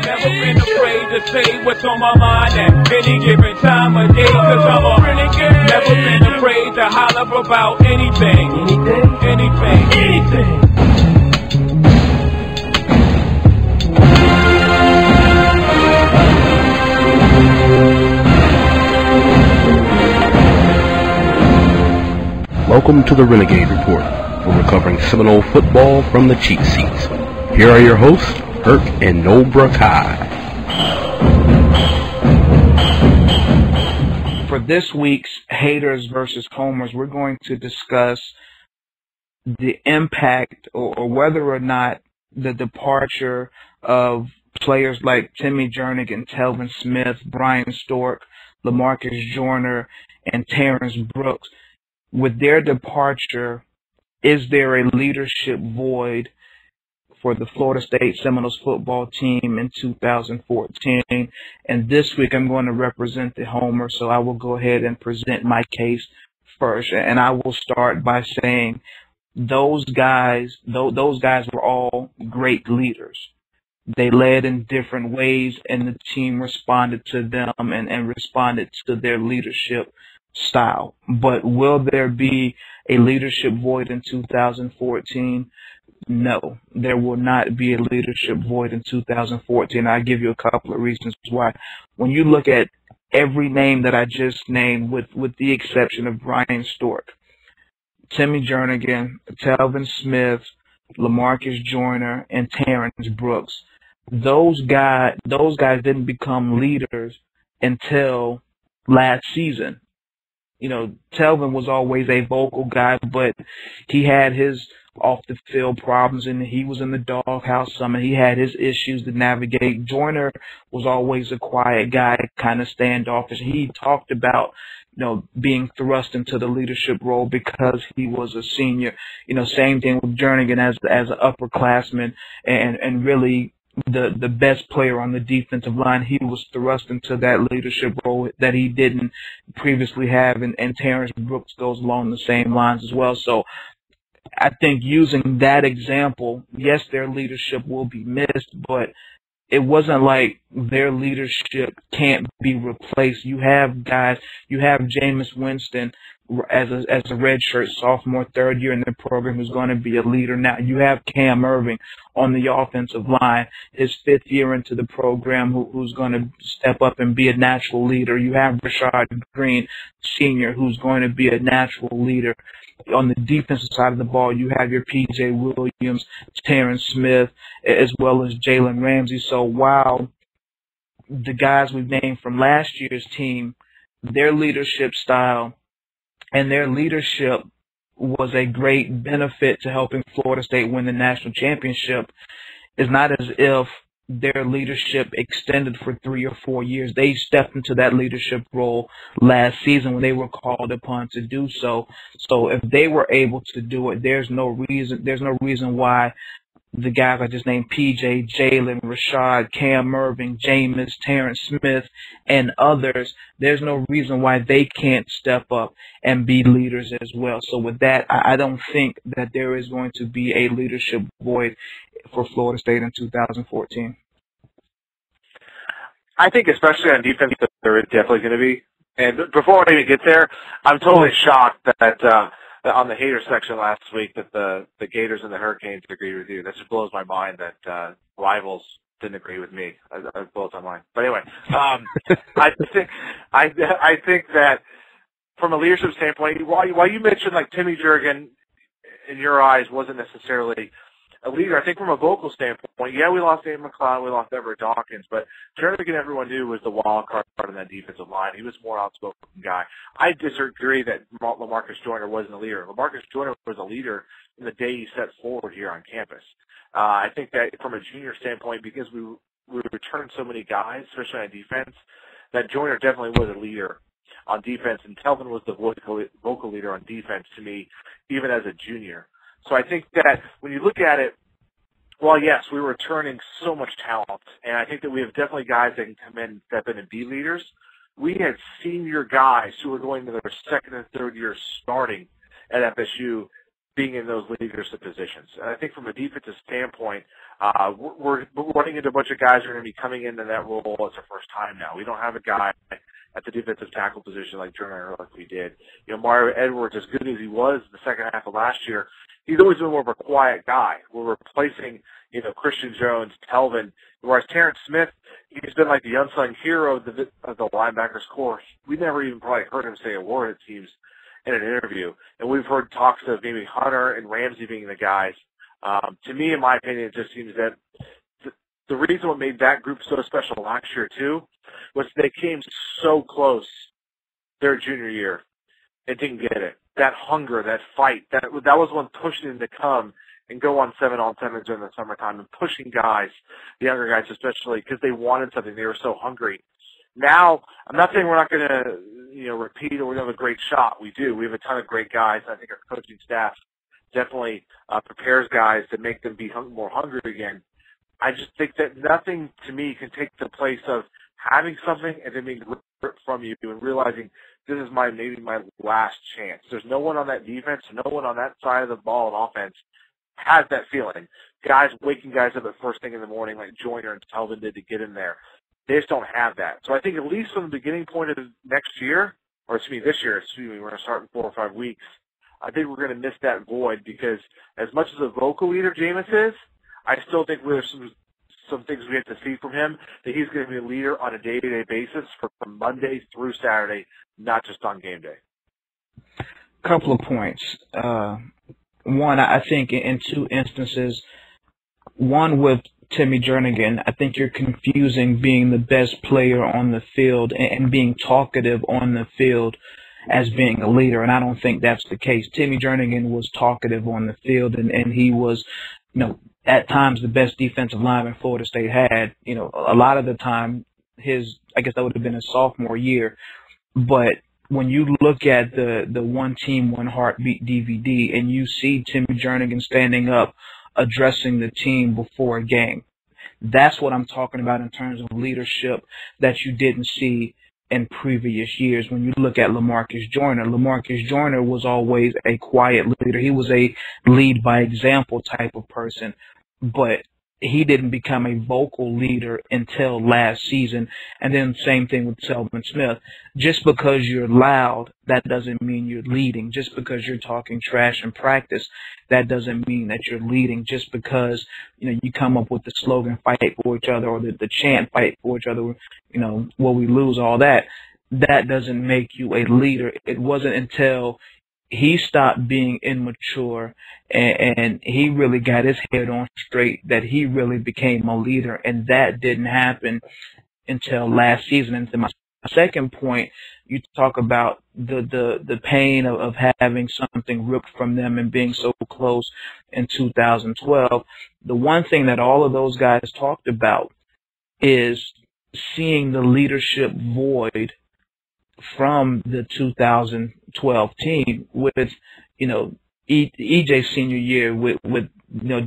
Never been afraid to say what's on my mind at any given time of day, cause I'm a renegade. Never been afraid to holler about anything. Anything. Welcome to the Renegade Report, where we're covering Seminole football from the cheap seats. Here are your hosts, Herc and Nobra Kai. For this week's Haters versus Homers, we're going to discuss the impact or whether or not the departure of players like Timmy, Jernigan, Telvin Smith, Bryan Stork, Lamarcus Joyner, and Terrence Brooks, with their departure, is there a leadership void for the Florida State Seminoles football team in 2014? And this week I'm going to represent the Homer, so I will go ahead and present my case first. And I will start by saying those guys were all great leaders. They led in different ways, and the team responded to them and responded to their leadership style. But will there be a leadership void in 2014? No, there will not be a leadership void in 2014. I'll give you a couple of reasons why. When you look at every name that I just named, with the exception of Bryan Stork, Timmy Jernigan, Telvin Smith, Lamarcus Joyner, and Terrence Brooks, those guys didn't become leaders until last season. You know, Telvin was always a vocal guy, but he had his off-the-field problems, and he was in the doghouse some, and he had his issues to navigate. Joyner was always a quiet guy, kind of standoffish. He talked about, you know, being thrust into the leadership role because he was a senior. You know, same thing with Jernigan as an upperclassman, and really the best player on the defensive line. He was thrust into that leadership role that he didn't previously have, and Terrence Brooks goes along the same lines as well. So I think using that example, yes, their leadership will be missed, but it wasn't like their leadership can't be replaced. You have guys, you have Jameis Winston as a redshirt sophomore, third year in the program, who's going to be a leader now. You have Cam Irving on the offensive line, his fifth year into the program, who's going to step up and be a natural leader. You have Rashad Green, senior, who's going to be a natural leader. On the defensive side of the ball, you have your P.J. Williams, Terrence Smith, as well as Jalen Ramsey. So while the guys we've named from last year's team, their leadership style and their leadership was a great benefit to helping Florida State win the national championship, it's not as if their leadership extended for 3 or 4 years. They stepped into that leadership role last season when they were called upon to do so. So if they were able to do it, there's no reason why the guys I just named, PJ, Jalen, Rashad, Cam Irving, Jameis, Terrence Smith, and others, there's no reason why they can't step up and be leaders as well. So with that, I don't think that there is going to be a leadership void for Florida State in 2014. I think especially on defense there is definitely going to be. And before I even get there, I'm totally shocked that on the hater section last week that the Gators and the Hurricanes agree with you. That just blows my mind that rivals didn't agree with me. It blows my mind. But anyway, I think that from a leadership standpoint, while you mentioned like Timmy Jernigan in your eyes wasn't necessarily a leader, I think from a vocal standpoint, yeah, we lost Dave McLeod, we lost Everett Dawkins, but Jernigan everyone knew was the wild card in that defensive line. He was a more outspoken guy. I disagree that Lamarcus Joyner wasn't a leader. Lamarcus Joyner was a leader in the day he set forward here on campus. I think that from a junior standpoint, because we returned so many guys, especially on defense, that Joyner definitely was a leader on defense, and Telvin was the vocal leader on defense to me, even as a junior. So I think that when you look at it, well, yes, we were returning so much talent, and I think that we have definitely guys that can come in, step in, and be leaders. We had senior guys who were going to their second and third year starting at FSU being in those leadership positions. And I think from a defensive standpoint, we're running into a bunch of guys who are going to be coming into that role as their first time now. We don't have a guy at the defensive tackle position like Jernigan like we did. Mario Edwards, as good as he was in the second half of last year, he's always been more of a quiet guy. We're replacing, Christian Jones, Telvin, whereas Terrence Smith, he's been like the unsung hero of the linebackers corps. We never even probably heard him say a word, it seems, in an interview. And we've heard talks of maybe Hunter and Ramsey being the guys. To me, in my opinion, it just seems that the reason what made that group so special last year, too, was they came so close their junior year and didn't get it. That hunger, that fight, that was one pushing them to come and go on 7-on-7 during the summertime and pushing guys, the younger guys especially, because they wanted something. They were so hungry. Now, I'm not saying we're not going to, repeat or we have a great shot. We do. We have a ton of great guys. I think our coaching staff definitely prepares guys to make them be more hungry again. I just think that nothing, to me, can take the place of having something and then being ripped from you and realizing this is maybe my last chance. There's no one on that defense, no one on that side of the ball in offense has that feeling. Guys waking guys up at first thing in the morning like Joyner and Telvin did to get in there. They just don't have that. So I think at least from the beginning point of next year, or this year, we're going to start in 4 or 5 weeks, I think we're going to miss that void because as much as a vocal leader Jameis is, I still think there's some things we have to see from him, that he's going to be a leader on a day-to-day basis from Monday through Saturday, not just on game day. Couple of points. One, I think in 2 instances, one with Timmy Jernigan, I think you're confusing being the best player on the field and being talkative on the field as being a leader, and I don't think that's the case. Timmy Jernigan was talkative on the field, and he was, at times the best defensive lineman Florida State had. A lot of the time, I guess that would have been his sophomore year, but when you look at the One Team, One Heartbeat DVD and you see Timmy Jernigan standing up, addressing the team before a game, that's what I'm talking about in terms of leadership that you didn't see in previous years. When you look at Lamarcus Joyner was always a quiet leader. He was a lead by example type of person, but he didn't become a vocal leader until last season. And then same thing with Telvin Smith. Just because you're loud, that doesn't mean you're leading. Just because you're talking trash in practice, that doesn't mean that you're leading. Just because, you come up with the slogan, fight for each other, or the chant, fight for each other, will we lose, all that, that doesn't make you a leader. It wasn't until he stopped being immature and he really got his head on straight that he really became a leader, and that didn't happen until last season. And to my second point, you talk about the pain of having something ripped from them and being so close in 2012. The one thing that all of those guys talked about is seeing the leadership void from the 2012 team with, EJ's senior year with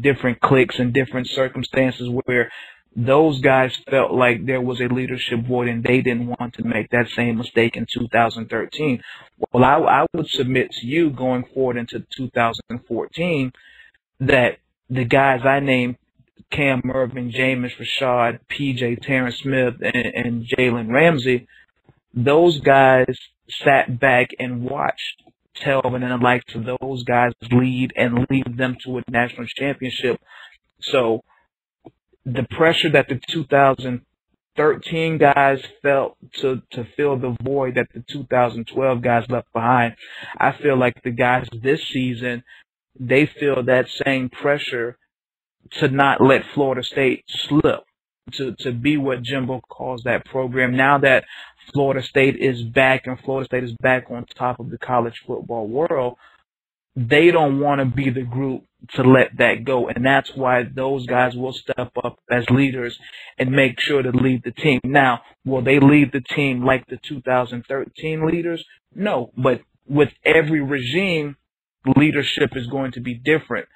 different cliques and different circumstances where those guys felt like there was a leadership void and they didn't want to make that same mistake in 2013. Well, I would submit to you going forward into 2014 that the guys I named, Cam Irvin, Jameis Rashad, PJ, Terrence Smith, and Jalen Ramsey, those guys sat back and watched Telvin and the likes of those guys lead and lead them to a national championship. So the pressure that the 2013 guys felt to fill the void that the 2012 guys left behind, I feel like the guys this season, they feel that same pressure to not let Florida State slip, to be what Jimbo calls that program. Now that Florida State is back and Florida State is back on top of the college football world, they don't want to be the group to let that go. And that's why those guys will step up as leaders and make sure to lead the team. Now, will they lead the team like the 2013 leaders? No, but with every regime, leadership is going to be different.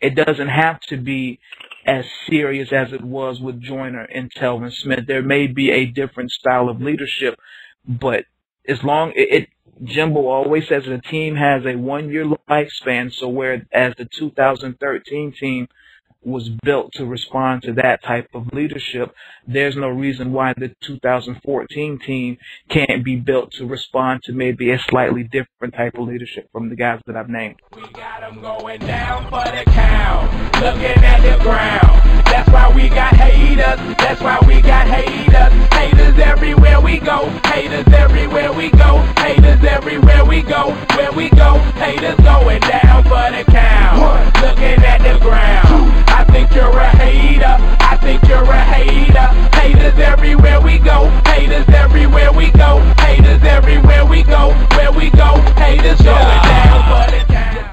It doesn't have to be as serious as it was with Joyner and Telvin Smith. There may be a different style of leadership, but as long Jimbo always says the team has a 1-year lifespan, so whereas the 2013 team was built to respond to that type of leadership, there's no reason why the 2014 team can't be built to respond to maybe a slightly different type of leadership from the guys that I've named. We got them going down for the count, looking at the ground. That's why we got haters. That's why we got haters. Haters everywhere we go. Haters everywhere we go. Haters everywhere we go. Where we go, haters going down for the count, looking at the ground. I think you're a hater. I think you're a hater. Haters everywhere we go. Haters everywhere we go. Haters everywhere we go. Where we go, haters going down for the